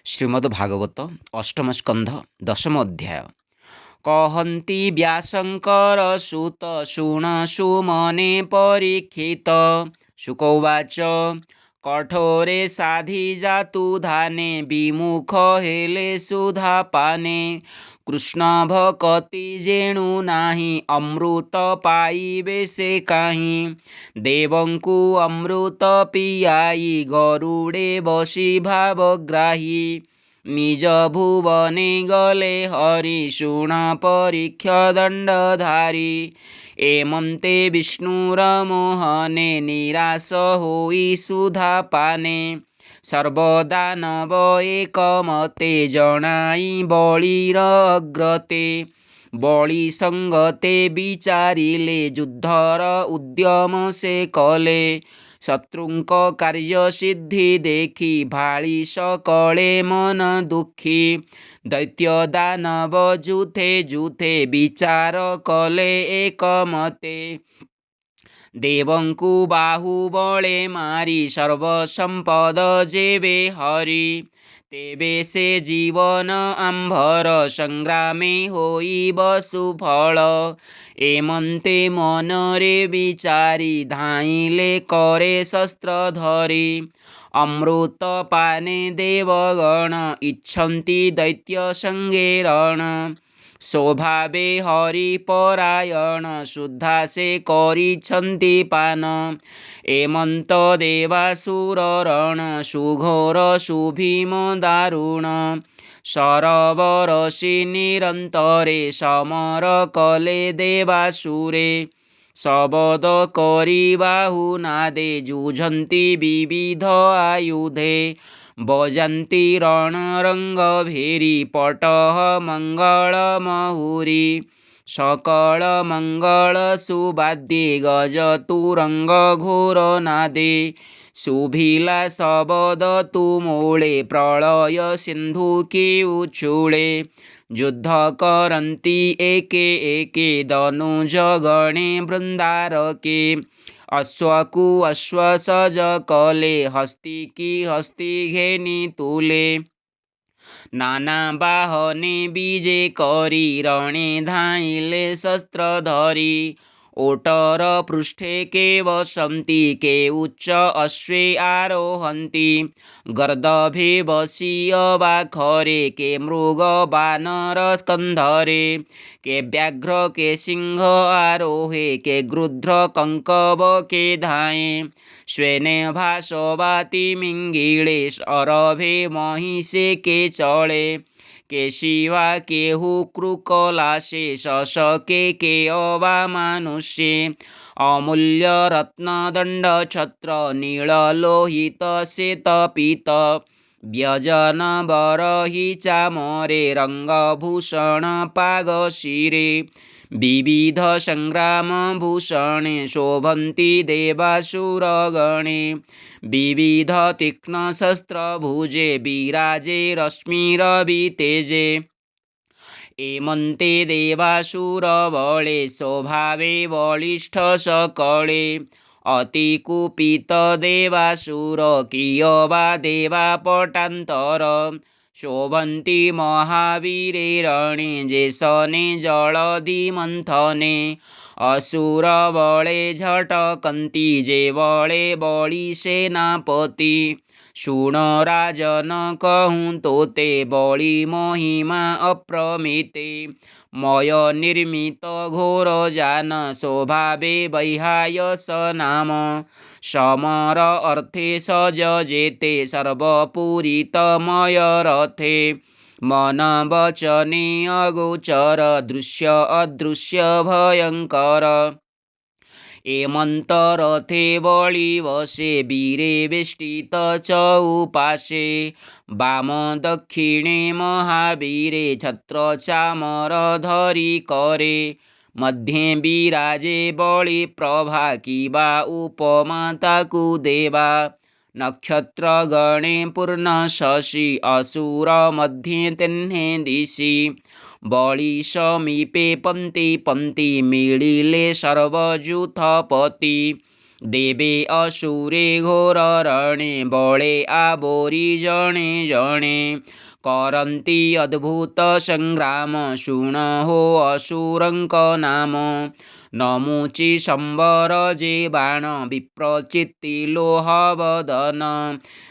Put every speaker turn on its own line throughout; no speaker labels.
ଶ୍ରୀମଦ୍ଭାଗବତ ଅଷ୍ଟମ ସ୍କନ୍ଧ ଦଶମ ଅଧ୍ୟାୟ। କହନ୍ତି ବ୍ୟାସଙ୍କର ସୁତ ଶୁଣ ସୁମନେ ପରୀକ୍ଷିତ। ଶୁକ ଉବାଚ କଠୋରେ ସାଧି ଜାତୁ ଧାନେ ବିମୁଖ ହେଲେ ସୁଧା ପାନେ। କୃଷ୍ଣ ଭକତି ଯେଣୁ ନାହିଁ ଅମୃତ ପାଇବେ ସେ କାହିଁ। ଦେବଙ୍କୁ ଅମୃତ ପିଆଇ ଗରୁଡ଼େ ବସି ଭାବଗ୍ରାହୀ। ନିଜ ଭୁବନେ ଗଲେ ହରି ଶୁଣ ପରୀକ୍ଷ ଦଣ୍ଡଧାରୀ। ଏମନ୍ତେ ବିଷ୍ଣୁର ମୋହନେ ନିରାଶ ହୋଇ ସୁଧା ପାନେ। ସର୍ବଦାନବ ଏକମତେ ଜଣାଇ ବଳିର ଅଗ୍ରତେ। ବଳି ସଙ୍ଗତେ ବିଚାରିଲେ ଯୁଦ୍ଧର ଉଦ୍ୟମ ସେ କଲେ। ଶତ୍ରୁଙ୍କ କାର୍ଯ୍ୟ ସିଦ୍ଧି ଦେଖି ଭାଳି ସକଳେ ମନ ଦୁଃଖୀ। ଦୈତ୍ୟ ଦାନବ ଯୁଥେ ଯୁଥେ ବିଚାର କଲେ ଏକମତେ। ଦେବଙ୍କୁ ବାହୁବଳେ ମାରି ସର୍ବସମ୍ପଦ ଯେବେ ହରି। ତେବେ ସେ ଜୀବନ ଆମ୍ଭର ସଂଗ୍ରାମେ ହୋଇବ ସୁଫଳ। ଏମନ୍ତେ ମନରେ ବିଚାରି ଧାଇଁଲେ କରେ ଶସ୍ତ୍ର ଧରି। ଅମୃତ ପାନେ ଦେବଗଣ ଇଚ୍ଛନ୍ତି ଦୈତ୍ୟ ସଙ୍ଗେ ରଣ। ସ୍ୱଭାବେ ହରିପରାୟଣ ସୁଦ୍ଧା ସେ କରିଛନ୍ତି ପାନ। ଏମନ୍ତ ଦେବାସୁର ରଣ ସୁଘୋର ସୁଭୀମ ଦାରୁଣ। ସରବରସି ନିରନ୍ତରେ ସମର କଲେ ଦେବାସୁରେ। ଶବଦ କରି ବାହୁ ନାଦେ ଯୁଝନ୍ତି ବିବିଧ ଆୟୁଧେ। ବଜାନ୍ତି ରଣରଙ୍ଗ ଭେରି ପଟହ ମଙ୍ଗଳ ମହୁରୀ। ସକଳ ମଙ୍ଗଳ ସୁବାଦ୍ୟେ ଗଜ ତୁରଙ୍ଗ ଘୋର ନାଦେ। ଶୁଭିଲା ଶବଦ ତୁମୁଳେ ପ୍ରଳୟ ସିନ୍ଧୁ କି ଉଛୁଳେ। ଯୁଦ୍ଧ କରନ୍ତି ଏକେ ଏକେ ଦନୁଜ ଗଣେ ବୃନ୍ଦାରକେ। ଅଶ୍ୱକୁ ଅଶ୍ୱ ସଜ କଲେ ହସ୍ତୀ କି ହସ୍ତୀ ଘେନି ତୁଲେ। ନାନା ବାହନେ ବିଜେ କରି ରଣେ ଧାଇଁଲେ ଶସ୍ତ୍ର ଧରି। ଓଟର ପୃଷ୍ଠେ କେ ବସନ୍ତି କେ ଉଚ୍ଚ ଅଶ୍ବେ ଆରୋହନ୍ତି। ଗର୍ଦ୍ଦଭେ ବସି ଅବାଖରେ କେ ମୃଗ ବାନର ସ୍କନ୍ଧରେ। କେ ବ୍ୟାଘ୍ର କେ ସିଂହ ଆରୋହେ କେ ଗୃଧ୍ର କଙ୍କବ କେ ଧାଏଁ। ସ୍ୱେନେ ଭାସବା ତିମିଙ୍ଗିଳେ ଶରଭେ ମହିଷେ କେ ଚଳେ। କେ ଶିବା କେହୁ କୃକଲାସେ ଶଶକେ କେ ଅବା ମାନୁଷ୍ୟେ। ଅମୂଲ୍ୟ ରତ୍ନ ଦଣ୍ଡ ଛତ୍ର ନୀଳ ଲୋହିତ ଶ୍ଵେତ ପୀତ। ବ୍ୟଜନ ବରହି ଚାମରେ ରଙ୍ଗଭୂଷଣ ପାଗ ଶିରେ। ବିବିଧ ସଂଗ୍ରାମ ଭୂଷଣେ ଶୋଭନ୍ତି ଦେବାସୁର ଗଣେ। ବିବିଧ ତୀକ୍ଷ୍ଣ ଶସ୍ତ୍ର ଭୁଜେ ବିରାଜେ ରଶ୍ମିରବି ତେଜେ। ଏମନ୍ତେ ଦେବାସୁର ବଳେ ସ୍ୱଭାବେ ବଳିଷ୍ଠ ସକଳେ। ଅତି କୁପିତ ଦେବାସୁର କିୟବା ଦେବା ପଟାନ୍ତର। ଶୋଭନ୍ତି ମହାବୀରେ ରଣେ ଯେସନେ ଜଳଧି ମନ୍ଥନେ। ଅସୁର ବଳେ ଝଟକନ୍ତି ଯେ ବଳେ ବଳି ସେନାପତି। ଶୁଣ ରାଜନ କହୁଁ ତୋତେ ବଳି ମହିମା ଅପ୍ରମିତେ। ମୟ ନିର୍ମିତ ଘୋର ଯାନ ସ୍ୱଭାବେ ବୈହାୟସ ନାମ। ସମର ଅର୍ଥେ ସଜ ଯେତେ ସର୍ବପୂରିତ ମୟ ରଥେ। ମନ ବଚନେ ଅଗୋଚର ଦୃଶ୍ୟ ଅଦୃଶ୍ୟ ଭୟଙ୍କର। ଏମନ୍ତ ରଥେ ବଳି ବସେ ବୀରେ ବେଷ୍ଟିତ ଚଉପାଶେ। ବାମ ଦକ୍ଷିଣେ ମହାବୀରେ ଛତ୍ର ଚାମର ଧରି କରେ। ମଧ୍ୟେ ବିରାଜେ ବଳି ପ୍ରଭା କିବା ଉପମା ତାକୁ ଦେବା। ନକ୍ଷତ୍ର ଗଣେ ପୂର୍ଣ୍ଣ ଶଶୀ ଅସୁର ମଧ୍ୟେ ତେହ୍ନେ ଦିଶି। ବଳି ସମୀପେ ପନ୍ତି ପନ୍ତି ମିଳିଲେ ସର୍ବଯୂଥପତି। ଦେବେ ଅସୁରେ ଘୋର ରଣେ ବଳେ ଆବୋରି ଜଣେ ଜଣେ କରନ୍ତି ଅଦ୍ଭୁତ ସଂଗ୍ରାମ ଶୁଣ ହୋ ଅସୁରଙ୍କ ନାମ ନମୁଚି ସମ୍ବର ଯେ ବାଣ ବିପ୍ରଚିତ୍ତି ଲୋହ ବଦନ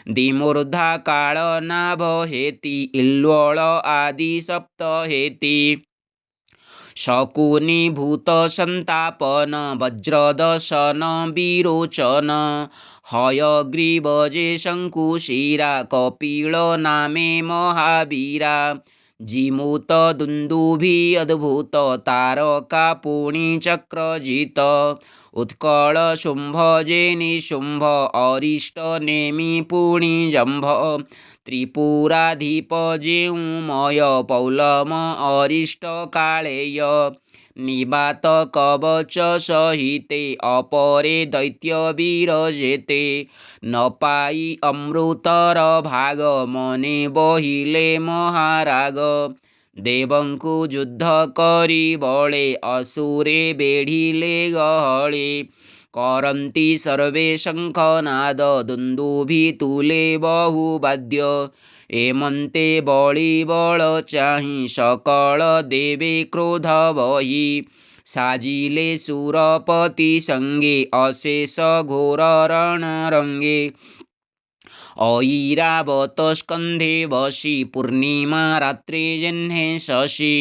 ଦ୍ୱିମୂର୍ଧା କାଳ ନାଭ ହେତି ଇଲ୍ୱଳ ଆଦି ସପ୍ତ ହେତି ଶକୁନି ଭୂତ ସନ୍ତାପନ ବଜ୍ରଦଶନ ବିରୋଚନ ହୟଗ୍ରୀବ ଯେ ଶଙ୍କୁଶିରା କପିଳ ନାମେ ମହାବୀରା ଜିମୂତ ଦୁନ୍ଦୁଭି ଅଦ୍ଭୁତ ତାରକା ପୁଣି ଚକ୍ରଜିତ ଉତ୍କଳ ଶୁମ୍ଭ ଯେ ନିଶୁମ୍ଭ ଅରିଷ୍ଟ ନେମି ପୁଣି ଜମ୍ଭ ତ୍ରିପୁରାଧୀପ ଯେଉଁମୟ ପୌଲମ ଅରିଷ୍ଟ କାଳେୟ ନିବାତ କବଚ ସହିତେ ଅପରେ ଦୈତ୍ୟ ବୀର ଯେତେ ନ ପାଇ ଅମୃତର ଭାଗ ମନେ ବହିଲେ ମହାରାଗ ଦେବଙ୍କୁ ଯୁଦ୍ଧ କରି ବଳେ ଅସୁରେ ବେଢ଼ିଲେ ଗହଳେ କରନ୍ତି ସର୍ବେ ଶଙ୍ଖନାଦ ଦୁନ୍ଦୁଭି ତୁଲେ ବହୁ ବାଦ୍ୟ ଏମନ୍ତେ ବଳି ବଳ ଚାହିଁ ସକଳ ଦେବେ କ୍ରୋଧ ବହି ସାଜିଲେ ସୁରପତି ସଙ୍ଗେ ଅଶେଷ ଘୋର ରଣରଙ୍ଗେ ଐରାବତ ସ୍କନ୍ଧେ ବସି ପୂର୍ଣ୍ଣିମା ରାତ୍ରି ଯେହ୍ନେ ଶଶୀ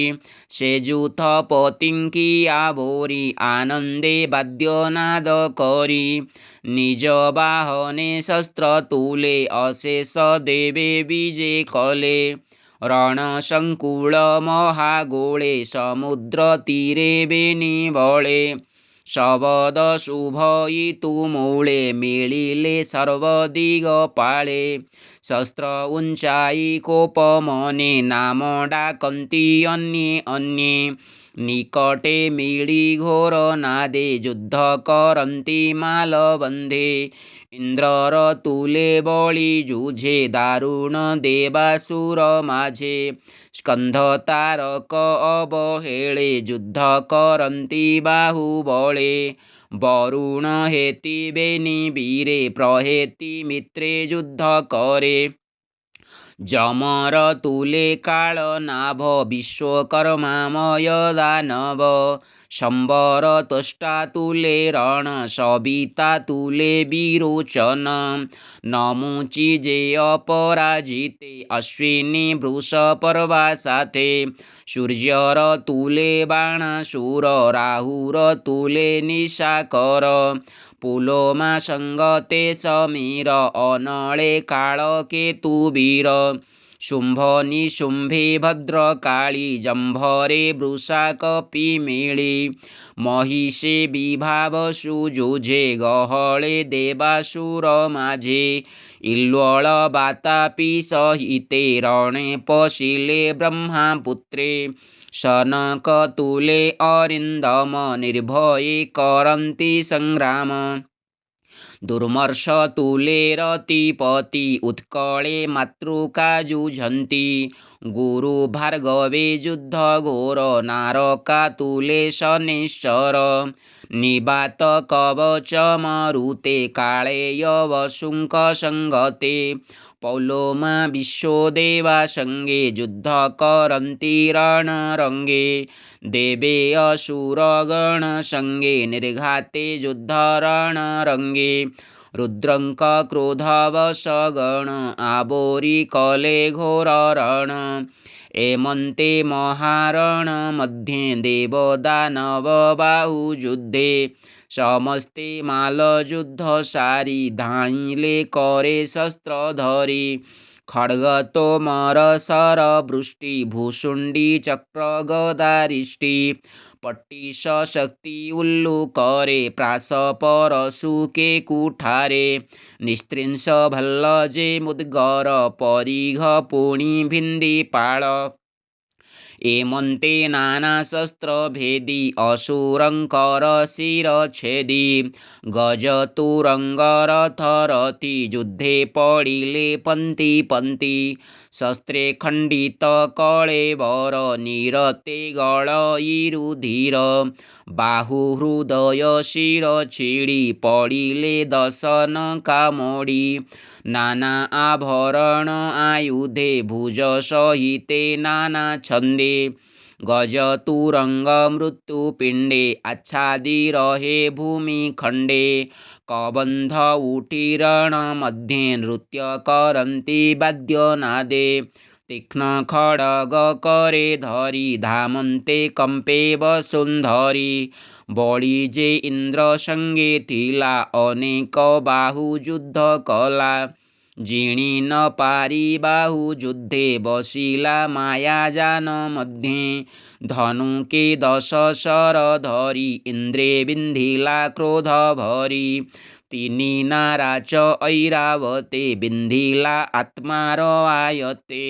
ସେଯୁଥ ପତିଙ୍କି ଆବୋରି ଆନନ୍ଦେ ବାଦ୍ୟନାଦ କରି ନିଜ ବାହନେ ଶସ୍ତ୍ର ତୁଲେ ଅଶେଷ ଦେବେ ବିଜେ କଲେ ରଣସଙ୍କୁଳ ମହାଗୋଳେ ସମୁଦ୍ର ତୀରେ ବେନି ବଳେ ଶବଦ ଶୁଭଇ ତୁମୂଳେ ମିଳିଲେ ସର୍ବଦିଗ ପାଳେ ଶସ୍ତ୍ର ଉଞ୍ଚାଇ କୋପ ମନେ ନାମ ଡାକନ୍ତି ଅନ୍ୟେ ଅନ୍ୟେ ନିକଟେ ମିଳି ଘୋର ନାଦେ ଯୁଦ୍ଧ କରନ୍ତି ମାଲବନ୍ଧେ ଇନ୍ଦ୍ରର ତୁଲେ ବଳି ଯୁଝେ ଦାରୁଣ ଦେବାସୁର ମାଝେ ସ୍କନ୍ଧ ତାରକ ଅବହେଳେ ଯୁଦ୍ଧ କରନ୍ତି ବାହୁବଳେ ବରୁଣ ହେତି ବେନି ବୀରେ ପ୍ରହେତି ମିତ୍ରେ ଯୁଦ୍ଧ କରେ ଯମର ତୁଲେ କାଳ ନାଭ ବିଶ୍ୱକର୍ମାମୟ ଦାନବ ସମ୍ବର ତୋଷ୍ଟା ତୁଲେ ରଣ ସବିତା ତୁଲେ ବିରୋଚନ ନମୁଚି ଯେ ଅପରାଜିତେ ଅଶ୍ୱିନୀ ବୃଷପର୍ବା ସାଥେ ସୂର୍ଯ୍ୟର ତୁଲେ ବାଣାସୁର ରାହୁର ତୁଲେ ନିଶାକର ପୁଲୋମା ସଙ୍ଗତେ ସମୀର ଅନଳେ କାଳ କେତୁ ବୀର ଶୁମ୍ଭ ନିଶୁମ୍ଭେ ଭଦ୍ରକାଳୀ ଜମ୍ଭରେ ବୃଷା କପି ମିଳି ମହିଷେ ବିଭାବ ସୁଯୁଝେ ଗହଳେ ଦେବାସୁର ମାଝେ ଇଲ୍ୱଳ ବାତାପି ସହିତେ ରଣେ ପଶିଲେ ବ୍ରହ୍ମାପୁତ୍ରେ ସନକ ତୁଲେ ଅରିନ୍ଦମ ନିର୍ଭୟେ କରନ୍ତି ସଂଗ୍ରାମ ଦୁର୍ମର୍ଷ ତୁଲେ ରତିପତି ଉତ୍କଳେ ମାତୃକା ଯୁଝନ୍ତି ଗୁରୁ ଭାର୍ଗବେ ଯୁଦ୍ଧ ଘୋର ନାରକା ତୁଲେ ଶନେଶ୍ୱର ନିବାତ କବଚ ମରୁତେ କାଳେୟ ବସୁଙ୍କ ସଙ୍ଗତେ ପୌଲୋମା ବିଶ୍ୱଦେବା ସଙ୍ଗେ ଯୁଦ୍ଧ କରନ୍ତି ରଣରଙ୍ଗେ ଦେବେ ଅସୁରଗଣ ସଙ୍ଗେ ନିର୍ଘାତେ ଯୁଦ୍ଧ ରଣରଙ୍ଗେ ରୁଦ୍ରଙ୍କ କ୍ରୋଧବଶ ଗଣ ଆବୋରି କଲେ ଘୋର ରଣ ଏମନ୍ତେ ମହାରଣ ମଧ୍ୟେ ଦେବ ଦାନବ ବାହୁ ଯୁଦ୍ଧେ ସମସ୍ତେ ମାଲ ଯୁଦ୍ଧ ସାରି ଧାଇଁଲେ करे ଶସ୍ତ୍ର ଧରି ଖଡ୍ଗ ତୋମର ଶର ବୃଷ୍ଟି ଭୂଷୁଣ୍ଡି ଚକ୍ର ଗଦାରିଷ୍ଟି ପଟିଶ ଶକ୍ତି ଉଲ୍ଲୁକରେ ପ୍ରାସ ପରଶୁ କେ କୁଠାରେ ନିସ୍ତ୍ରିଂଶ ଭଲ୍ଲ ଯେ ମୁଦ୍ଗର ପରିଘ ପୁଣି ଭିନ୍ଦି ପାଳ एमन्ते नानाशस्त्रभेदी असुरङ्कर शिरच्छेदी गजतुरङ्गरथरथी युद्धे पडिले पन्ति पन्ति शस्त्रे खण्डित कळेबर निरते गळयिरुधिर बाहु हृदय शिर छिडी पडिले दशन कामोडी नाना आभरण आयुधे भुज सहिते नाना छन्दे गजतुरङ्ग मृत्युपिण्डे आच्छादि रहे भूमिखण्डे कबन्ध उटीरण मध्ये नृत्य करन्ति वाद्यनादे तीक्ष्ण खड्ग करे धरी धामन्ते कम्पे वसुन्धरी बळी जे इंद्र संगे थिला अनेक बाहु युद्ध कला जिणी न पारी बाहु युद्धे बसिला मायाजान मध्ये धनु के दश शर धरी इंद्रे बिन्धिला क्रोध भरी तिनी नाराच ऐरावते बिन्धिला आत्मार आयते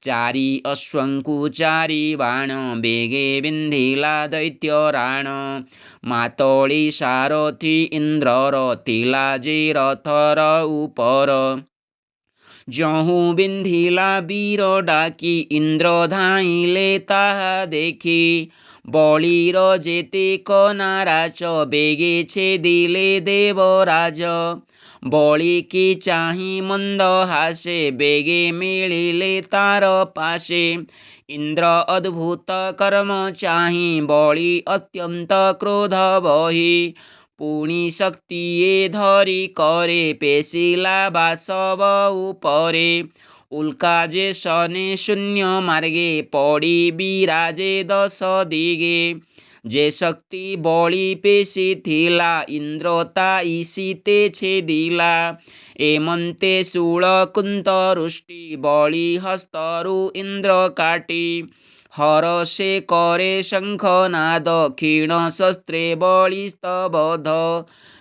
चारि अश्वंकु चारि बाण बेगे बिन्धिला दैत्य राण मातळी सारथी इंद्रर थिला जे रथर उपर जहु बिन्धिला वीर डाकी इंद्र धाइले ताहा देखी बळीर जेतेक नाराच बेगे छेदिले देवराज बळी की चाही मंद हासे बेगे मिलिले तार पाशे इंद्र अद्भुत कर्म चाही बळी अत्यंत क्रोध बही पुणी शक्तिये धरी करे पेशिला बासव उपरे उल्का जे शने शून्य मार्गे पड़ी बिराजे दश दिगे जे शक्ति बळी पेशी थिला इंद्रता ईशिते छेदिला एमन्ते शूल कुंत रुष्टि बळी हस्तरु इंद्र काटी हरसे करे शंखनाद क्षीण शस्त्रे बळिस्तबध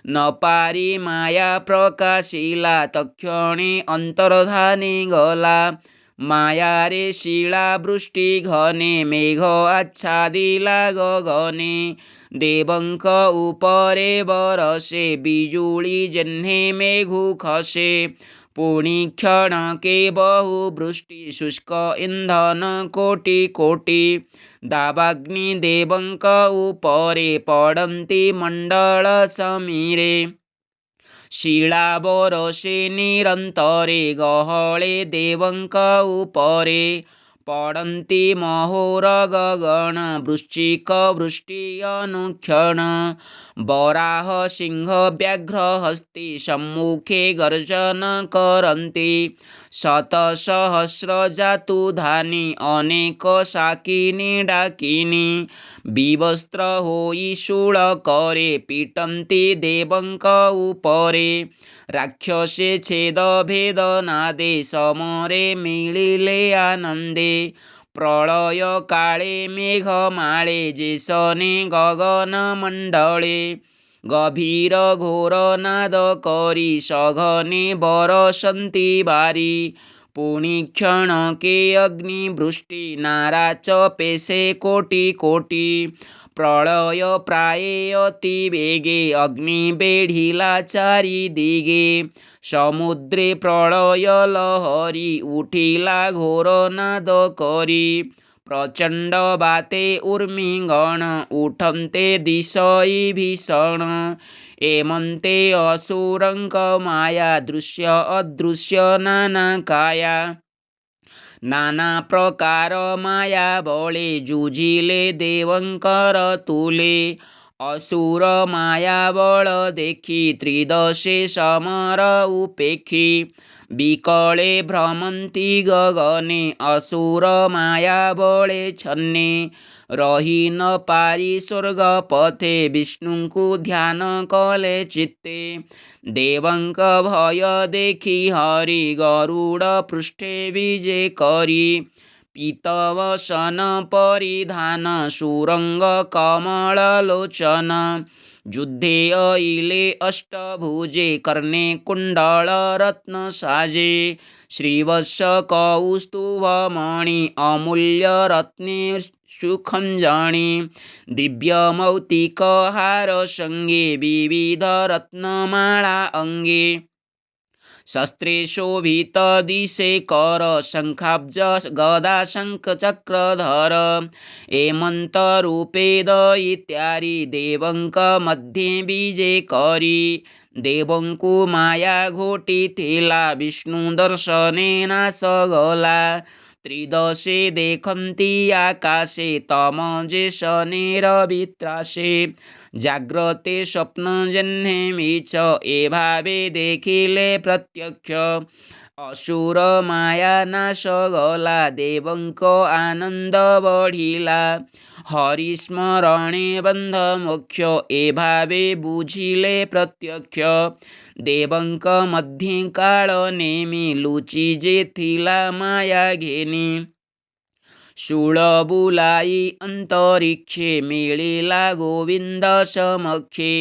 न पारी माया प्रकाशिला तक्षणे अंतर्धाने गला माया रे शिला वृष्टि घने मेघ आच्छादिला गगने देवंक उपरे बरसे बिजुली जह्ने मेघु खसे पुणी क्षणके बहु वृष्टि शुष्क इंधन कोटि कोटि दावाग्नि देवंक उपरे पडन्ति मंडल समीरे शिला बरसे निरंतरे गहळे देवंक उपरे पडन्ति महोर गगन वृश्चिक वृष्टि अनुक्षण वराह सिंह व्याघ्र हस्ति सम्मुखे गर्जन करन्ति शतसहस्र जातुधानि अनेक शाकिनी डाकिनी विवस्त्र होई शूल करे पीटन्ति देवंक उपरे राक्षसे छेद भेद नादे समरे मिलिले आनंदे प्रलय काले मेघमाळे जेसने गगन मंडले गभीर घोर नाद करी सघने बरसन्ति बारी पुणी क्षणके अग्निवृष्टि नाराच पेशे कोटि कोटि प्रलय प्राये अति वेगे अग्नि बेढिला चारि दिगे समुद्रे प्रलय लहरी उठिला घोर नाद करी प्रचंड बाते उर्मिगण उठन्ते दिशई भीषण एमन्ते असुरंक माया दृश्य अदृश्य नाना काया नाना प्रकार माया बळे जुझिले देवंकर तुले असुर माया बळ देखी त्रिदशे समर उपेक्षी विकळे भ्रमन्ति गगने असुर माया बळे छन्ने रही न पारी स्वर्ग पथे विष्णुଙ୍କୁ ध्यान कले चित्ते देवंक भय देखी हरि गरुड़ पृष्ठे विजे करी पीतवसन परिधान सुरंग कमल लोचन युद्धे अइले अष्टभुजे कर्णे कुण्डलरत्नसाजे श्रीवत्स कौस्तुभमणि अमूल्यरत्ने सुखञ्जनि दिव्यमौक्तिकहारसङ्गे विविधरत्नमाला अङ्गे शस्त्रे शोभितदिशे कर शङ्खाब्ज गदा शङ्खचक्रधर हेमन्तरूपेद इत्यादि देवङ्क मध्ये विजे करी देवङ्कु माया घोटिथिला विष्णु दर्शनेन सगला त्रिदशे देखन्ति आकाशे तमजेशनेरवित्रासे जाग्रते स्वप्नजह्नेमि च एभावे देखिले प्रत्यक्ष असुर माया नाश गला देवंक आनंद बढ़िला हरिस्मरणे बंध मोक्ष एभावे बुझिले प्रत्यक्ष देवंक मध्ये काल नेमि लुचि जे थिला माया घेनी शूळ बुलाई अंतरिक्षे मिलिला गोविंद समक्षे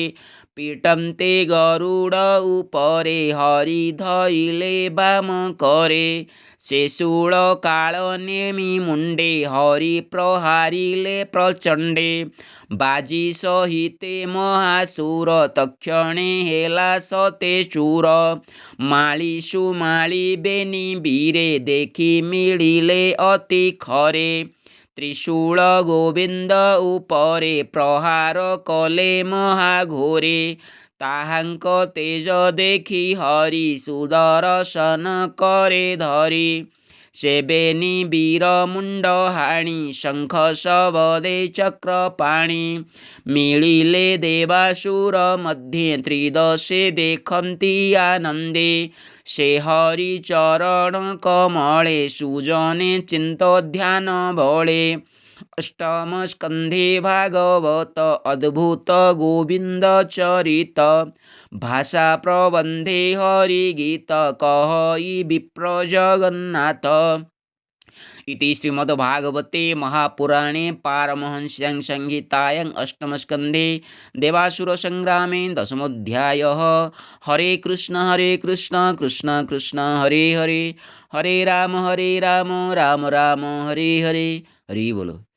पीटन्ते गरुड उपरे हरि धइले बाम करे से शूळ काळ नेमि मुंडे हरि प्रहारिले प्रचंडे बाजी सहिते महासुर तक्षणे हेला सते शूर माळी सुमाळी बेनी बीरे देखि मिलिले अति खरे त्रिशूल गोविंद उपरे प्रहार कले महाघोरे ताहांक तेज देखि हरि सुदर्शन करे धरी सेबेनी वीर मुंड हाणी शंख शबदे चक्रपाणी मिलिले देवासुर मध्ये त्रिदशे देखन्ति आनंदे से हरि चरण कमले सुजने चिंतोध्यान बळे अष्टम स्कंधे भागवत अद्भुत गोविंद चरित भाषा प्रबंधे हरिगीत कहई विप्र जगन्नाथ इति श्रीमद्भागवते महापुराणे पारमहंस्यां संहितायां अष्टमस्कन्धे देवासुरसंग्रामे दशमोऽध्यायः। हरे कृष्ण कृष्ण कृष्ण हरे हरे हरे राम राम राम हरे हरे। हरि बोलो।